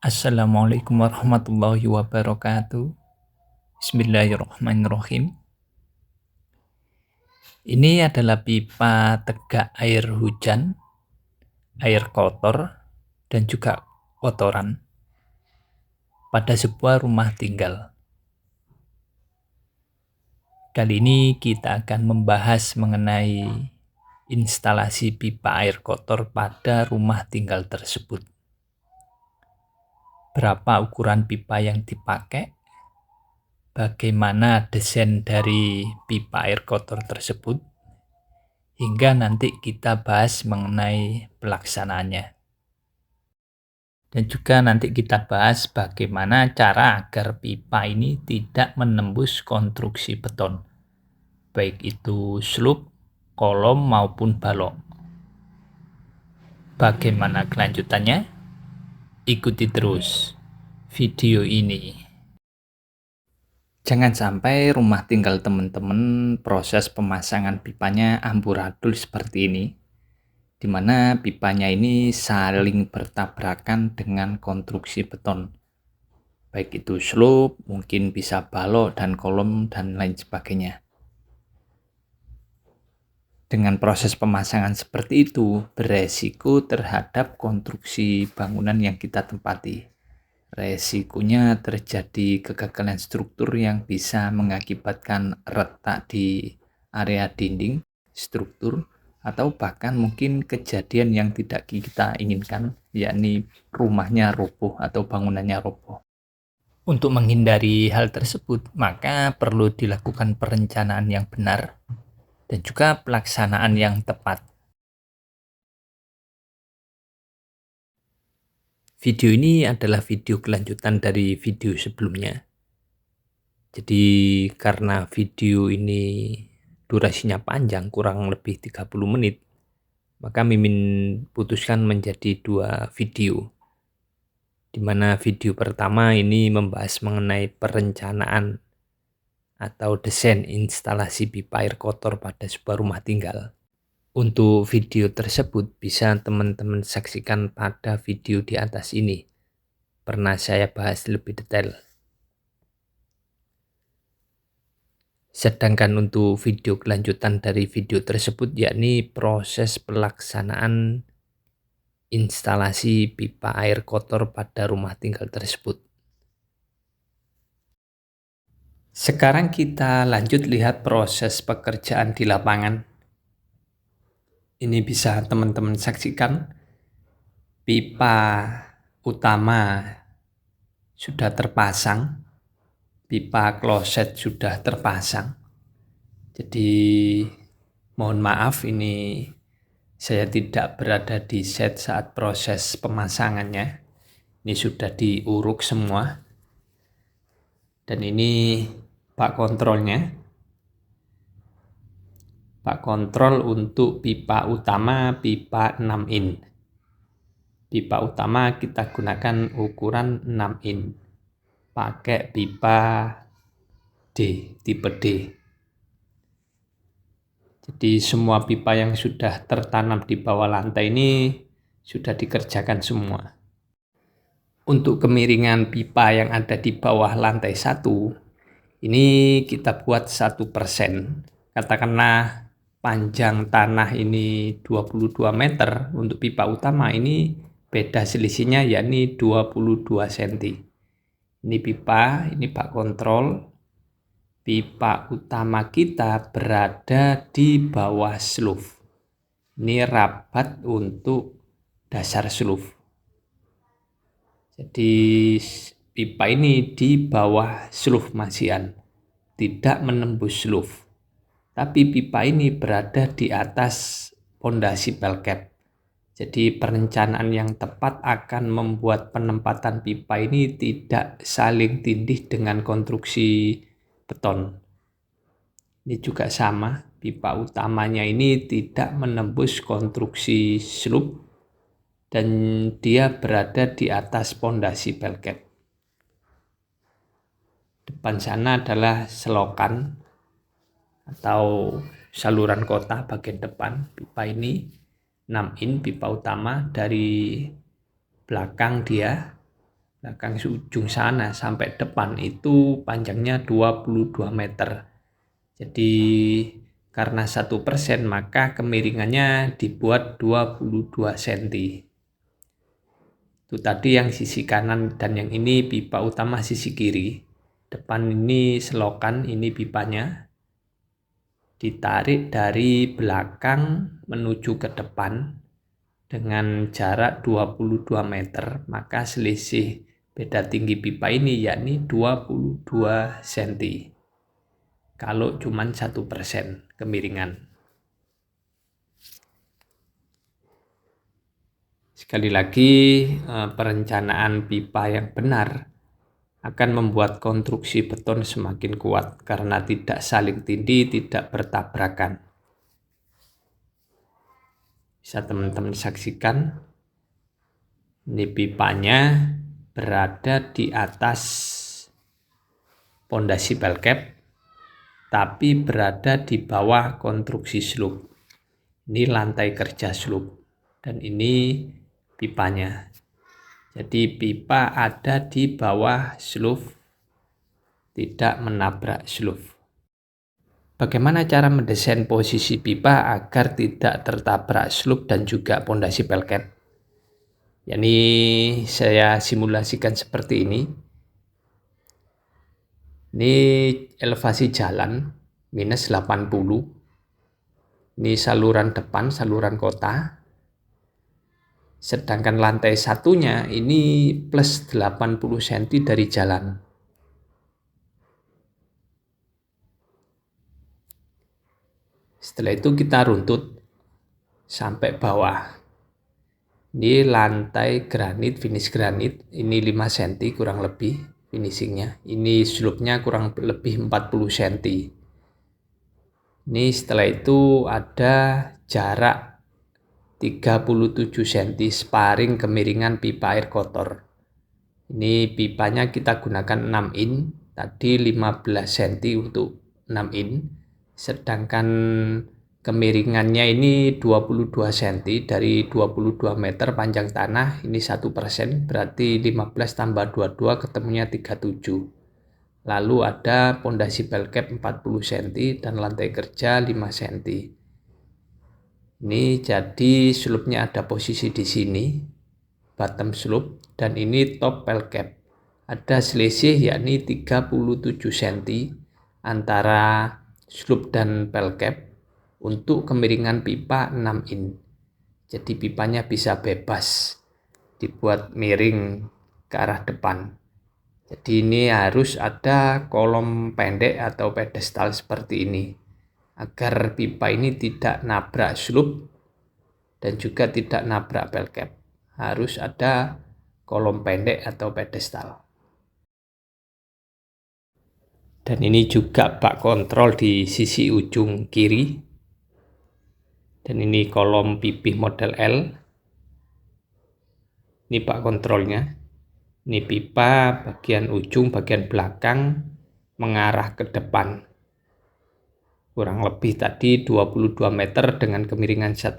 Assalamualaikum warahmatullahi wabarakatuh. Bismillahirrahmanirrahim. Ini adalah pipa tegak air hujan, air kotor, dan juga kotoran pada sebuah rumah tinggal. Kali ini kita akan membahas mengenai instalasi pipa air kotor pada rumah tinggal tersebut. Berapa ukuran pipa yang dipakai? Bagaimana desain dari pipa air kotor tersebut, hingga nanti kita bahas mengenai pelaksanaannya. Dan juga nanti kita bahas bagaimana cara agar pipa ini tidak menembus konstruksi beton, baik itu sloop, kolom maupun balok. Bagaimana kelanjutannya? Ikuti terus video ini. Jangan sampai rumah tinggal teman-teman proses pemasangan pipanya amburadul seperti ini, di mana pipanya ini saling bertabrakan dengan konstruksi beton, baik itu sloop, mungkin bisa balok dan kolom dan lain sebagainya. Dengan proses pemasangan seperti itu beresiko terhadap konstruksi bangunan yang kita tempati. Resikonya terjadi kegagalan struktur yang bisa mengakibatkan retak di area dinding, struktur, atau bahkan mungkin kejadian yang tidak kita inginkan, yakni rumahnya roboh atau bangunannya roboh. Untuk menghindari hal tersebut, maka perlu dilakukan perencanaan yang benar dan juga pelaksanaan yang tepat. Video ini adalah video kelanjutan dari video sebelumnya. Jadi karena video ini durasinya panjang, kurang lebih 30 menit, maka Mimin putuskan menjadi dua video. Di mana video pertama ini membahas mengenai perencanaan atau desain instalasi pipa air kotor pada sebuah rumah tinggal. Untuk video tersebut bisa teman-teman saksikan pada video di atas ini. Pernah saya bahas lebih detail. Sedangkan untuk video kelanjutan dari video tersebut yakni proses pelaksanaan instalasi pipa air kotor pada rumah tinggal tersebut. Sekarang kita lanjut lihat proses pekerjaan di lapangan. Ini bisa teman-teman saksikan, pipa utama sudah terpasang, pipa kloset sudah terpasang. Jadi mohon maaf ini saya tidak berada di set saat proses pemasangannya. Ini sudah diuruk semua. Dan ini Pak kontrolnya. Pak kontrol untuk pipa utama pipa 6 in. Pipa utama kita gunakan ukuran 6 in. Pakai pipa D, tipe D. Jadi semua pipa yang sudah tertanam di bawah lantai ini sudah dikerjakan semua. Untuk kemiringan pipa yang ada di bawah lantai 1, ini kita buat 1%. Katakanlah panjang tanah ini 22 meter, untuk pipa utama ini beda selisihnya yakni 22 cm. Ini pipa, ini Pak kontrol. Pipa utama kita berada di bawah sloop. Ini rabat untuk dasar sloop. Jadi pipa ini di bawah sloop masian, tidak menembus sloop. Tapi pipa ini berada di atas pondasi pelket. Jadi perencanaan yang tepat akan membuat penempatan pipa ini tidak saling tindih dengan konstruksi beton. Ini juga sama, pipa utamanya ini tidak menembus konstruksi sloop dan dia berada di atas pondasi pelket. Depan sana adalah selokan atau saluran kota bagian depan. Pipa ini 6 in, pipa utama. Dari belakang dia belakang ujung sana sampai depan itu panjangnya 22 meter. Jadi karena 1%, maka kemiringannya dibuat 22 cm. Itu tadi yang sisi kanan, dan yang ini pipa utama sisi kiri. Depan ini selokan, ini pipanya. Ditarik dari belakang menuju ke depan dengan jarak 22 meter, maka selisih beda tinggi pipa ini yakni 22 cm. Kalau cuma 1% kemiringan. Sekali lagi, perencanaan pipa yang benar akan membuat konstruksi beton semakin kuat karena tidak saling tindih, tidak bertabrakan. Bisa teman-teman saksikan, ini pipanya berada di atas pondasi pelkap, tapi berada di bawah konstruksi sloop. Ini lantai kerja sloop, dan ini pipanya. Jadi pipa ada di bawah sloop, tidak menabrak sloop. Bagaimana cara mendesain posisi pipa agar tidak tertabrak sloop dan juga pondasi pelkap? Ini saya simulasikan seperti ini. Ini elevasi jalan minus 80. Ini saluran depan, saluran kota. Sedangkan lantai satunya ini plus 80 cm dari jalan. Setelah itu kita runtut sampai bawah. Ini lantai granit, finish granit, ini 5 cm kurang lebih finishingnya. Ini slope-nya kurang lebih 40 cm. Ini setelah itu ada jarak 37 cm sparing kemiringan pipa air kotor. Ini pipanya kita gunakan 6 in, tadi 15 cm untuk 6 in, sedangkan kemiringannya ini 22 cm dari 22 meter panjang tanah, ini 1%, berarti 15 tambah 22 ketemunya 37. Lalu ada pondasi pelkap 40 cm dan lantai kerja 5 cm. Ini jadi slope-nya ada posisi di sini, bottom slope, dan ini top pelkap. Ada selisih yakni 37 cm antara slope dan pelkap untuk kemiringan pipa 6 in. Jadi pipanya bisa bebas dibuat miring ke arah depan. Jadi ini harus ada kolom pendek atau pedestal seperti ini, agar pipa ini tidak nabrak slope dan juga tidak nabrak pelkap. Harus ada kolom pendek atau pedestal. Dan ini juga bak kontrol di sisi ujung kiri. Dan ini kolom pipih model L. Ini bak kontrolnya. Ini pipa bagian ujung, bagian belakang mengarah ke depan. Kurang lebih tadi 22 meter dengan kemiringan 1%,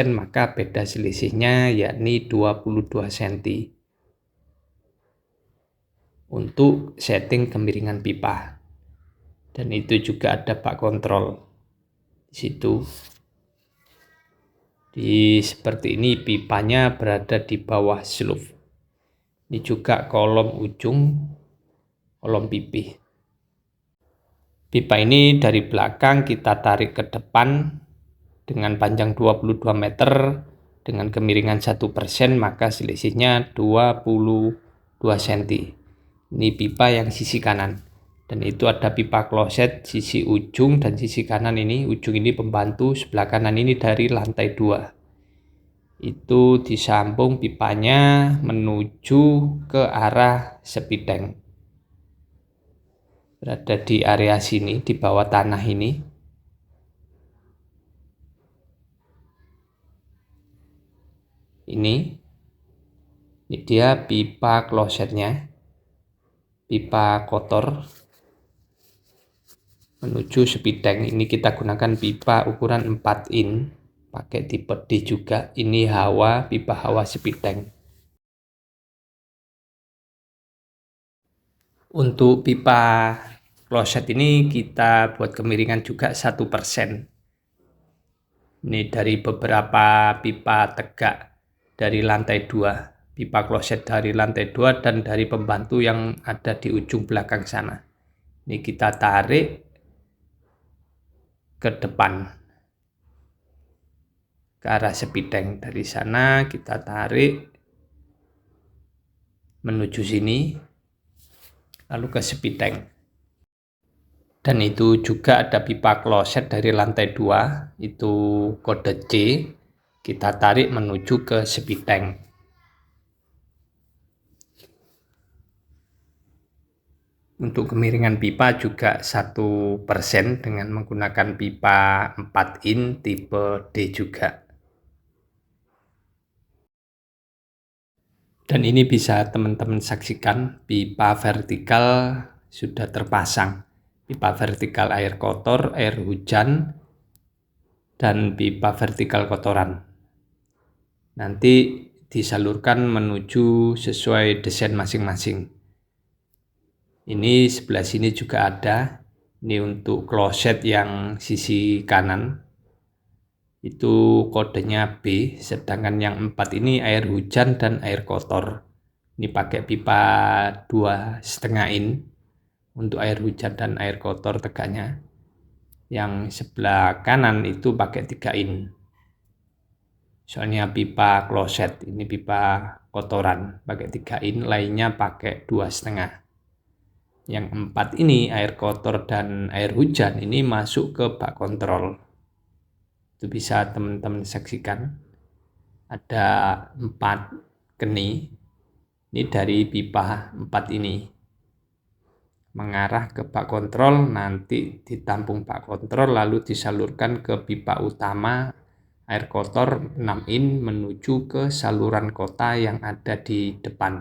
maka beda selisihnya yakni 22 cm. Untuk setting kemiringan pipa. Dan itu juga ada bak kontrol di situ. Seperti ini pipanya berada di bawah slope. Ini juga kolom ujung, kolom pipih. Pipa ini dari belakang kita tarik ke depan dengan panjang 22 meter dengan kemiringan 1%, maka selisihnya 22 cm. Ini pipa yang sisi kanan. Dan itu ada pipa kloset sisi ujung dan sisi kanan ini. Ujung ini pembantu, sebelah kanan ini dari lantai 2. Itu disambung pipanya menuju ke arah sepideng. Berada di area sini, di bawah tanah ini. Ini dia pipa klosetnya, pipa kotor menuju sepideng. Ini kita gunakan pipa ukuran 4 in, pakai tipe D juga. Ini pipa hawa sepideng. Untuk pipa kloset ini kita buat kemiringan juga 1%. Ini dari beberapa pipa tegak dari lantai 2, pipa kloset dari lantai 2 dan dari pembantu yang ada di ujung belakang sana. Ini kita tarik ke depan, ke arah sepideng. Dari sana kita tarik menuju sini, lalu ke sepideng. Dan itu juga ada pipa kloset dari lantai 2, itu kode C, kita tarik menuju ke sepideng. Untuk kemiringan pipa juga 1% dengan menggunakan pipa 4 in tipe D juga. Dan ini bisa teman-teman saksikan, pipa vertikal sudah terpasang. Pipa vertikal air kotor, air hujan, dan pipa vertikal kotoran. Nanti disalurkan menuju sesuai desain masing-masing. Ini sebelah sini juga ada. Ini untuk kloset yang sisi kanan. Itu kodenya B, sedangkan yang 4 ini air hujan dan air kotor. Ini pakai pipa 2,5 in untuk air hujan dan air kotor tegaknya. Yang sebelah kanan itu pakai 3 in. Soalnya pipa kloset, ini pipa kotoran pakai 3 in, lainnya pakai 2,5. Yang 4 ini air kotor dan air hujan ini masuk ke bak kontrol. Itu bisa teman-teman saksikan, ada 4 keni ini dari pipa 4 ini mengarah ke bak kontrol, nanti ditampung bak kontrol lalu disalurkan ke pipa utama air kotor 6 in menuju ke saluran kota yang ada di depan.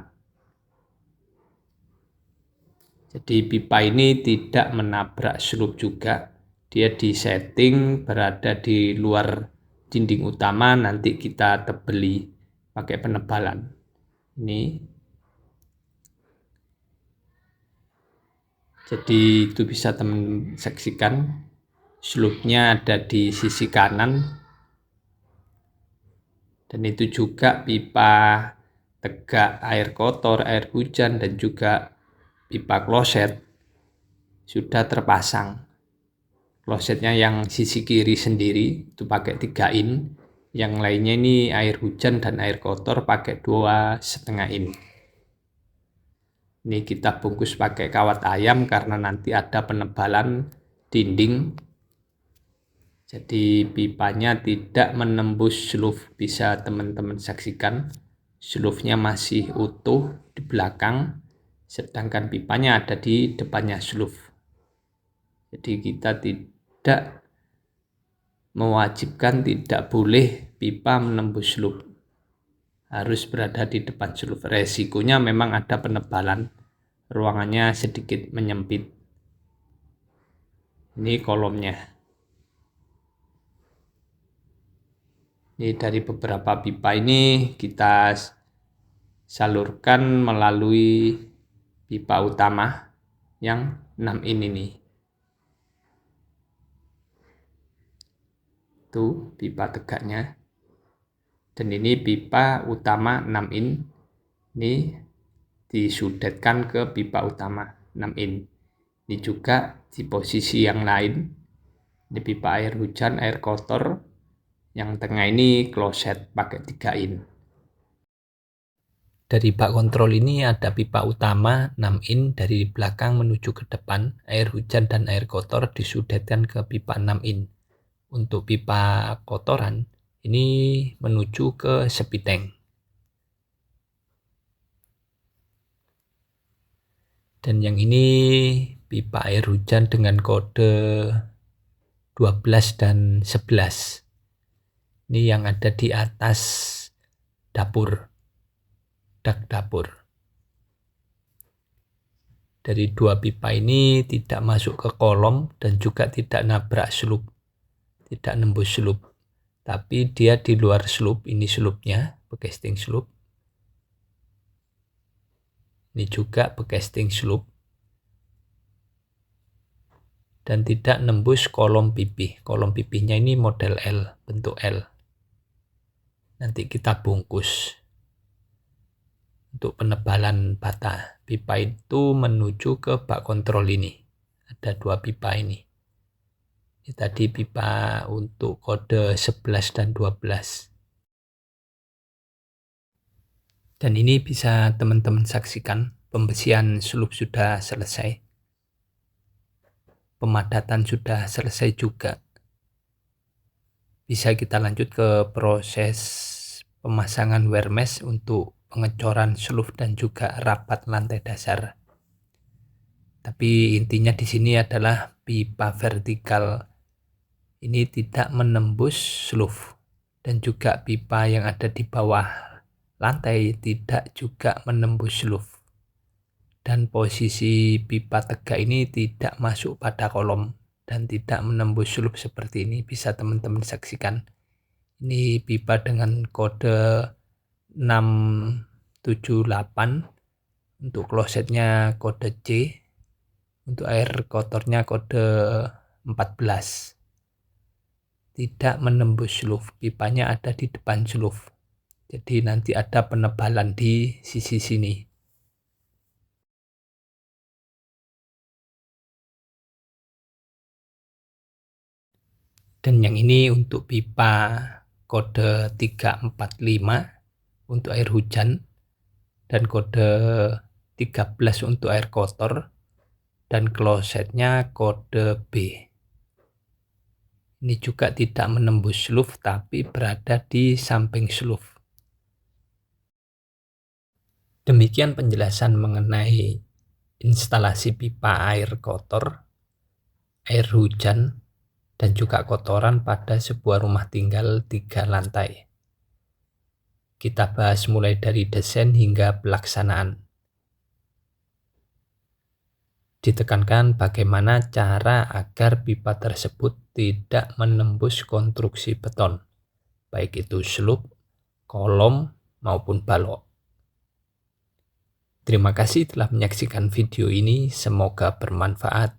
Jadi pipa ini tidak menabrak slup juga. Dia disetting berada di luar dinding utama, nanti kita tebeli pakai penebalan. Ini. Jadi itu bisa teman saksikan, slupnya ada di sisi kanan. Dan itu juga pipa tegak air kotor, air hujan, dan juga pipa kloset sudah terpasang. Klosetnya yang sisi kiri sendiri itu pakai 3 in, yang lainnya ini air hujan dan air kotor pakai 2,5 in. Ini kita bungkus pakai kawat ayam karena nanti ada penebalan dinding. Jadi pipanya tidak menembus slup, bisa teman-teman saksikan. Slupnya masih utuh di belakang, sedangkan pipanya ada di depannya slup. Jadi kita tidak mewajibkan, tidak boleh pipa menembus slup, harus berada di depan slup. Resikonya memang ada penebalan, ruangannya sedikit menyempit. Ini kolomnya. Ini dari beberapa pipa ini kita salurkan melalui pipa utama yang 6 in ini. Itu pipa tegaknya. Dan ini pipa utama 6 in. Ini disudetkan ke pipa utama 6 in. Ini juga di posisi yang lain. Ini pipa air hujan, air kotor. Yang tengah ini kloset pakai 3 in. Dari bak kontrol ini ada pipa utama 6 in, dari belakang menuju ke depan. Air hujan dan air kotor disudetkan ke pipa 6 in. Untuk pipa kotoran ini menuju ke sepideng. Dan yang ini pipa air hujan dengan kode 12 dan 11. Ini yang ada di atas dapur, dak dapur. Dari 2 pipa ini tidak masuk ke kolom dan juga tidak nabrak slup, tidak nembus slup. Tapi dia di luar slup, ini slupnya, bekasting slup. Ini juga bekasting slup. dan tidak nembus kolom pipih. Kolom pipihnya ini model L, bentuk L. Nanti kita bungkus. Untuk penebalan bata pipa itu menuju ke bak kontrol ini. Ada 2 pipa ini. Ini tadi pipa untuk kode 11 dan 12. Dan ini bisa teman-teman saksikan, pembersihan selub sudah selesai. Pemadatan sudah selesai juga. Bisa kita lanjut ke proses pemasangan wear mesh untuk pengecoran selub dan juga rapat lantai dasar. Tapi intinya di sini adalah pipa vertikal ini tidak menembus selub dan juga pipa yang ada di bawah lantai tidak juga menembus selub. Dan posisi pipa tegak ini tidak masuk pada kolom dan tidak menembus selub seperti ini. Bisa teman-teman saksikan. Ini pipa dengan kode 678, untuk klosetnya kode C, untuk air kotornya kode 14. Tidak menembus selub, pipanya ada di depan selub. Jadi nanti ada penebalan di sisi sini. Dan yang ini untuk pipa kode 345 untuk air hujan dan kode 13 untuk air kotor dan klosetnya kode B. Ini juga tidak menembus selub tapi berada di samping selub. Demikian penjelasan mengenai instalasi pipa air kotor, air hujan, dan juga kotoran pada sebuah rumah tinggal 3 lantai. Kita bahas mulai dari desain hingga pelaksanaan. Ditekankan bagaimana cara agar pipa tersebut tidak menembus konstruksi beton, baik itu selub, kolom, maupun balok. Terima kasih telah menyaksikan video ini, semoga bermanfaat.